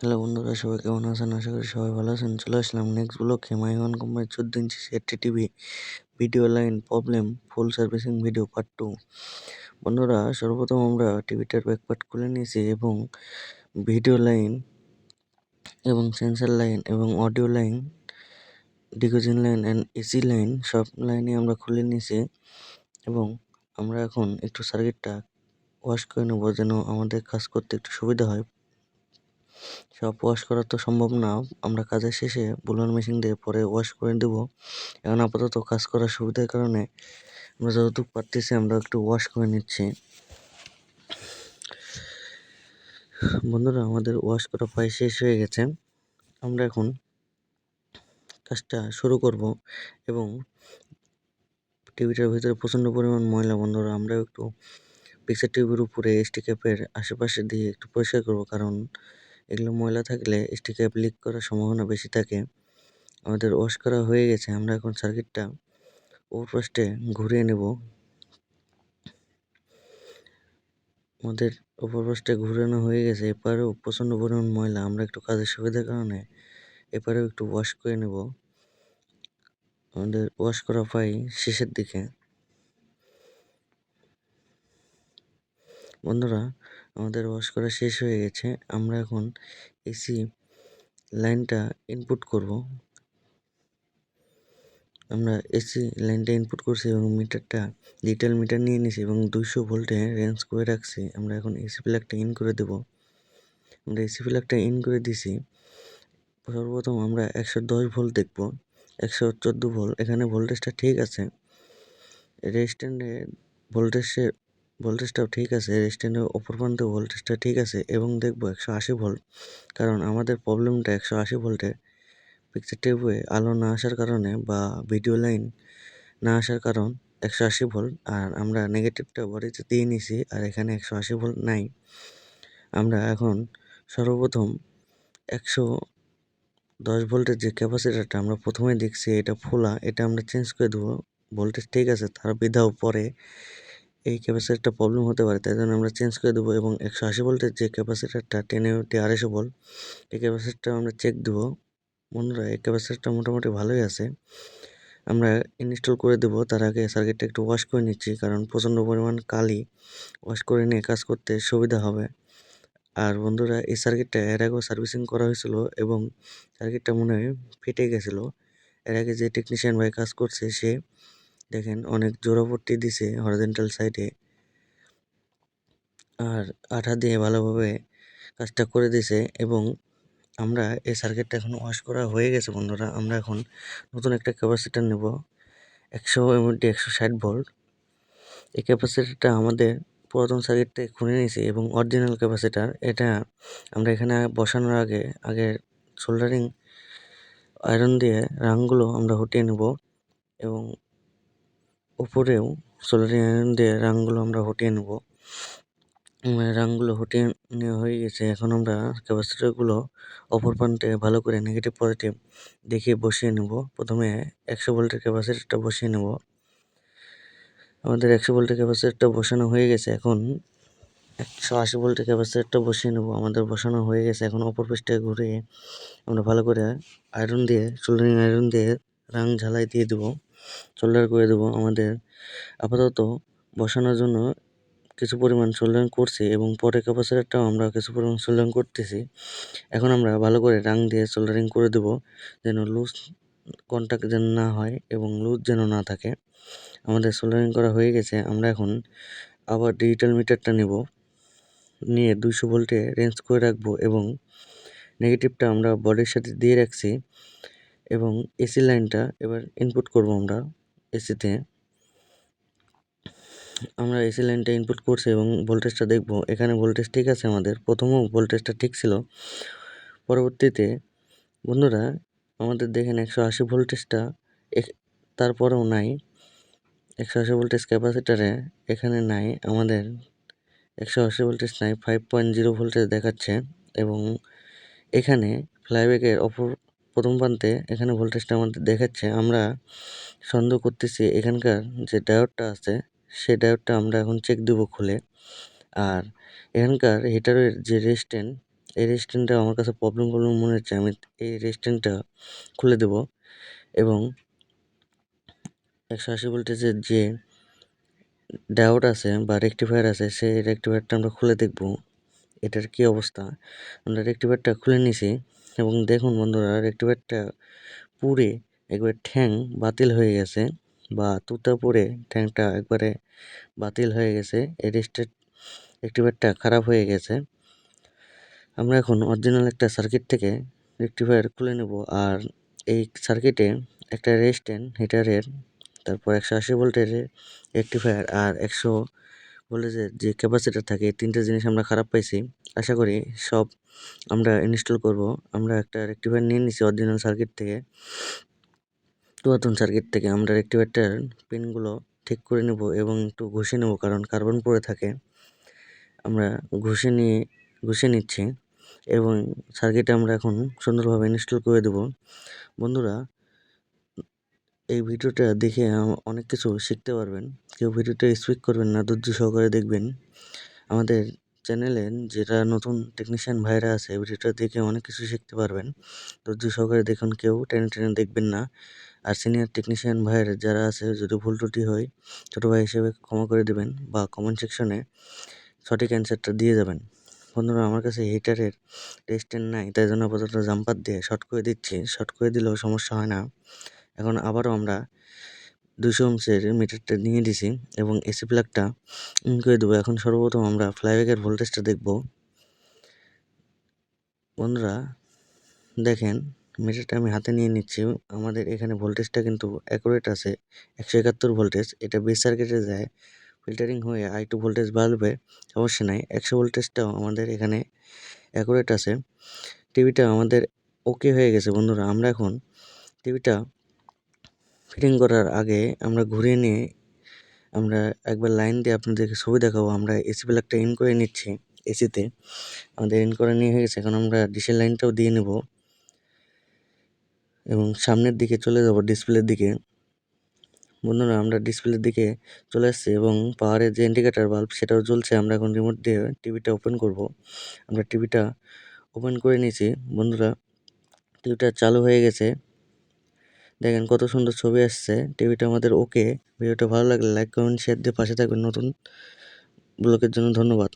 Hello বন্ধুরা, সবাই কেমন আছেন? আশা করি সবাই ভালো আছেন। চলে আসলাম নেক্সট ব্লকে মাইওয়ান কোম্পানির 14 ইঞ্চি সেটটি TV video line problem full servicing video part 2। বন্ধুরা, সর্বপ্রথম আমরা টিভিটার ব্যাকপার্ট খুলে নিয়েছি এবং ভিডিও লাইন এবং সেন্সার লাইন এবং audio line, decoding line and AC line সব লাইনই আমরা খুলে নিয়েছি এবং আমরা এখন একটু সার্কিটটা ওয়াশ করে নেব যেন আমাদের কাজ করতে একটু সুবিধা হয়। সব ওয়াশ করা তো সম্ভব না, আমরা কাজের শেষে বুলার মেশিন দিয়ে পরে ওয়াশ করে দেব। এখন আপাতত কাজ করার সুবিধার কারণে আমরা যতটুকু পারতেছি আমরা একটু ওয়াশ করে নিচ্ছি। বন্ধুরা, আমাদের ওয়াশ করা প্রায় শেষ হয়ে গেছে। আমরা এখন কাজটা শুরু করব এবং টিভিটার ভিতরে প্রচণ্ড পরিমাণ ময়লা। বন্ধুরা, আমরা একটু পিকচার টিভির উপরে এসটি ক্যাপের আশেপাশে দিয়ে একটু পরিষ্কার করব, কারণ এগুলো ময়লা থাকলে এসটি ক্যাপ লিক করার সম্ভাবনা বেশি থাকে। আমাদের ওয়াশ করা হয়ে গেছে। আমরা এখন সার্কিটটা ওপর পাশে ঘুরিয়ে নেব। আমাদের ওপর পাশটা ঘুরানো হয়ে গেছে। এপারেও প্রচণ্ড পরিমাণ ময়লা। আমরা একটু কাজের সুবিধার কারণে এপারেও একটু ওয়াশ করে নেব। আমাদের ওয়াশ করা প্রায় শেষের দিকে। বন্ধুরা, আমাদের ওয়াশ করা শেষ হয়ে গেছে। আমরা এখন এসি লাইনটা ইনপুট করব। আমরা এসি লাইনটা ইনপুট করছি এবং মিটারটা ডিজিটাল মিটার নিয়ে নিয়েছি এবং 200 ভোল্টে রেঞ্জ করে রাখছি। আমরা এখন এসি প্লাগটা ইন করে দেব। আমরা এসি প্লাগটা ইন করে দিছি। সর্বপ্রথম আমরা 110 ভোল্ট দেখব, 114 ভোল্ট। এখানে ভোল্টেজটা ঠিক আছে, রেজিস্ট্যান্টে ভোল্টেজটাও ঠিক আছে, রেজিস্ট্যান্টের অপর প্রান্তে ভোল্টেজটা ঠিক আছে এবং দেখব 180 ভোল্ট, কারণ আমাদের প্রবলেমটা 180 ভোল্টে পিকচার টিউবে আলো না আসার কারণে বা ভিডিও লাইন না আসার কারণ 180 ভোল্ট। আর আমরা নেগেটিভটা বডিতে দিয়ে নিছি আর এখানে 180 ভোল্ট নাই। আমরা এখন সর্বপ্রথম 110 ভোল্টের যে ক্যাপাসিটারটা আমরা প্রথমে দেখছি এটা ফোলা, এটা আমরা চেঞ্জ করে দেবো। ভোল্টেজ ঠিক আছে, তার বিধাও পরে এই ক্যাপাসিটারটা প্রবলেম হতে পারে, তাই জন্য আমরা চেঞ্জ করে দেবো এবং 180 ভোল্টের যে ক্যাপাসিটারটা 1080 250 ভোল্ট, এই ক্যাপাসিটারটা আমরা চেক দেবো। বন্ধুরা, এই ক্যাপাসিটারটা মোটামুটি ভালোই আছে। আমরা ইনস্টল করে দেবো। তার আগে সার্কিটটা একটু ওয়াশ করে নিচ্ছি, কারণ প্রচণ্ড পরিমাণ কালি, ওয়াশ করে নিয়ে কাজ করতে সুবিধা হবে। আর বন্ধুরা, এই সার্কিটটা এর আগেও সার্ভিসিং করা হয়েছিল এবং সার্কিটটা মনে হয় ফেটে গেছিলো। এর আগে যে টেকনিশিয়ান ভাই কাজ করছে সে দেখেন অনেক জোড়াপট্টি দিছে হরিজন্টাল সাইডে আর আঠা দিয়ে ভালোভাবে কাজটা করে দিছে এবং আমরা এই সার্কিটটা এখন ওয়াশ করা হয়ে গেছে। বন্ধুরা, আমরা এখন নতুন একটা ক্যাপাসিটার নেব 100 এমএমটি 160 ভোল্ট। এই ক্যাপাসিটারটা আমাদের পুরাতন সার্কিট থেকে খুলে নিয়েছি এবং অরিজিনাল ক্যাপাসিটার এটা। আমরা এখানে বসানোর আগে সোল্ডারিং আয়রন দিয়ে রাংগুলো আমরা হটিয়ে নেব এবং উপরেও সোল্ডারিং আয়রন দিয়ে রাংগুলো আমরা হটিয়ে নেব। রাংগুলো হটিয়ে নেওয়া হয়ে গেছে। এখন আমরা ক্যাপাসিটারগুলো অপর প্রান্তে ভালো করে নেগেটিভ পজিটিভ দেখিয়ে বসিয়ে নেব। প্রথমে 100 ভোল্টের ক্যাপাসিটারটা বসিয়ে নেব। আমাদের 100 ভোল্টের ক্যাপাসিটারটা বসানো হয়ে গেছে। এখন 180 ভোল্টের ক্যাপাসিটারটা বসিয়ে নেব। আমাদের বসানো হয়ে গেছে। এখন অপর পাশটায় ঘুরে আমরা ভালো করে আয়রন দিয়ে সোল্ডারিং আয়রন দিয়ে রাং ঝালাই দিয়ে দেবো, সোল্ডার করে দেবো। আমাদের আপাতত বসানোর জন্য কিছু পরিমাণ সোল্ডারিং করছি এবং পরে ক্যাপাসিটারটাও আমরা কিছু পরিমাণ সোল্ডারিং করতেছি। এখন আমরা ভালো করে রাং দিয়ে সোল্ডারিং করে দেবো, যেন লুজ কন্টাক্ট যেন না হয় এবং লুজ যেন না থাকে। আমাদের সোল্ডারিং করা হয়ে গেছে। আমরা এখন আবার ডিজিটাল মিটারটা নেব, নিয়ে 200 ভোল্টে রেঞ্জ করে রাখবো এবং নেগেটিভটা আমরা বডির সাথে দিয়ে রাখছি এবং এসি লাইনটা এবার ইনপুট করব। আমরা এসি লাইনটা ইনপুট করছি এবং ভোল্টেজটা দেখব। এখানে ভোল্টেজ ঠিক আছে, আমাদের প্রথমেও ভোল্টেজটা ঠিক ছিল। পরবর্তীতে বন্ধুরা, আমাদের দেখেন 180 ভোল্টেজটা তারপরেও নাই, 180 ভোল্টেজ ক্যাপাসিটারে এখানে নাই। আমাদের 180 ভোল্টেজ নাই, 5.0 ভোল্টেজ দেখাচ্ছে এবং এখানে ফ্লাইব্যাকের প্রথম প্রান্তে এখানে ভোল্টেজটা আমাদের দেখাচ্ছে। আমরা সন্দেহ করতেছি এখানকার যে ডায়োডটা আছে সেই ডায়োডটা আমরা এখন চেক দেবো খুলে। আর এখানকার হিটারের যে রেজিস্ট্যান্স এই রেজিস্ট্যান্টটা আমার কাছে প্রবলেম মনে হচ্ছে। আমি এই রেজিস্ট্যান্টটা খুলে দেব এবং 180 ভোল্টেজের যে ডায়োড আছে বা রেকটিফায়ার আছে সেই রেকটিফায়ারটা আমরা খুলে দেখব এটার কি অবস্থা। আমরা রেকটিফায়ারটা খুলে নিছি এবং দেখুন বন্ধুরা, রেকটিফায়ারটা পুড়ে একবারে ঠ্যাং বাতিল হয়ে গেছে বা তুতা পড়ে ঠ্যাংটা একবারে বাতিল হয়ে গেছে। এই রেকটিফায়ারটা খারাপ হয়ে গেছে। আমরা এখন অরিজিনাল একটা সার্কিট থেকে রেকটিফায়ার খুলে নেব। আর এই সার্কিটে একটা রেজিস্ট্যান্ট হিটারের, তারপর 180 ভোল্টের রেকটিফায়ার আর 100 ভোল্টেজের যে ক্যাপাসিটার থাকে, এই তিনটে জিনিস আমরা খারাপ পাইছি। আশা করি সব আমরা ইনস্টল করব। আমরা একটা রেকটিফায়ার নিয়ে নিছি অরিজিনাল সার্কিট থেকে, পুরাতন সার্কিট থেকে। আমরা রেকটিফায়ারটার পিনগুলো ঠিক করে নেব এবং একটু ঘষে নেব, কারণ কার্বন পড়ে থাকে। আমরা ঘষে নিচ্ছি এবং সার্কিটে আমরা এখন সুন্দরভাবে ইনস্টল করে দেব। বন্ধুরা, এই ভিডিওটা দেখে অনেক কিছু শিখতে পারবেন। কেউ ভিডিওটা স্কিপ করবেন না, ধৈর্য সহকারে দেখবেন। আমাদের চ্যানেলে যারা নতুন টেকনিশিয়ান ভাইরা আছে, ভিডিওটা দেখে অনেক কিছু শিখতে পারবেন। ধৈর্য সহকারে দেখুন, কেউ টেনে টেনে দেখবেন না। আর সিনিয়র টেকনিশিয়ান ভাইয়ের যারা আছে, যদি ভুল ত্রুটি হয় ছোটো ভাই হিসেবে ক্ষমা করে দেবেন বা কমেন্ট সেকশনে সঠিক অ্যান্সারটা দিয়ে যাবেন। বন্ধুরা, আমার কাছে হিটারের রেজিস্ট্যান্ট নাই, তাই জন্য আপাতত জাম্পার দিয়ে শর্ট করে দিচ্ছি। শর্ট করে দিলেও সমস্যা হয় না। এখন আবারও আমরা 200 ওহমসের মিটারটা নিয়ে দিছি এবং এসি প্লাগটা অন করে দেবো। এখন সর্বপ্রথম আমরা ফ্লাইব্যাকের ভোল্টেজটা দেখব। বন্ধুরা দেখেন, মিটারটা আমি হাতে নিয়ে নিচ্ছি। আমাদের এখানে ভোল্টেজটা কিন্তু অ্যাকুরেট আছে 171 ভোল্টেজ। এটা বেস সার্কিটে যায়, ফিল্টারিং হয়ে I2 ভোল্টেজ বাড়বে, সমস্যা নাই। 100 ভোল্টেজটাও আমাদের এখানে অ্যাকুরেট আছে। টিভিটা আমাদের ওকে হয়ে গেছে। বন্ধুরা, আমরা এখন টিভিটা ফিটিং করার আগে আমরা ঘুরিয়ে নিয়ে আমরা একবার লাইন দিয়ে আপনাদেরকে ছবি দেখাবো। আমরা এসি প্লাগটা ইন করে নিচ্ছি। এসিতে আমাদের ইন করে নিয়ে হয়ে গেছে। এখন আমরা ডিশের লাইনটাও দিয়ে নেব এবং সামনের দিকে চলে যাব ডিসপ্লের দিকে। বন্ধুরা, আমরা ডিসপ্লের দিকে চলে আসছি এবং পাওয়ারের যে ইন্ডিকেটার বাল্ব সেটাও জ্বলছে। আমরা এখন রিমোট দিয়ে টিভিটা ওপেন করব। আমরা টিভিটা ওপেন করে নিয়েছি। বন্ধুরা, টিভিটা চালু হয়ে গেছে। দেখেন কত সুন্দর ছবি আসছে। টিভিটা আমাদের ওকে। ভিডিওটা ভালো লাগলে লাইক, কমেন্ট, শেয়ার দিয়ে পাশে থাকবেন। নতুন ব্লগের জন্য ধন্যবাদ।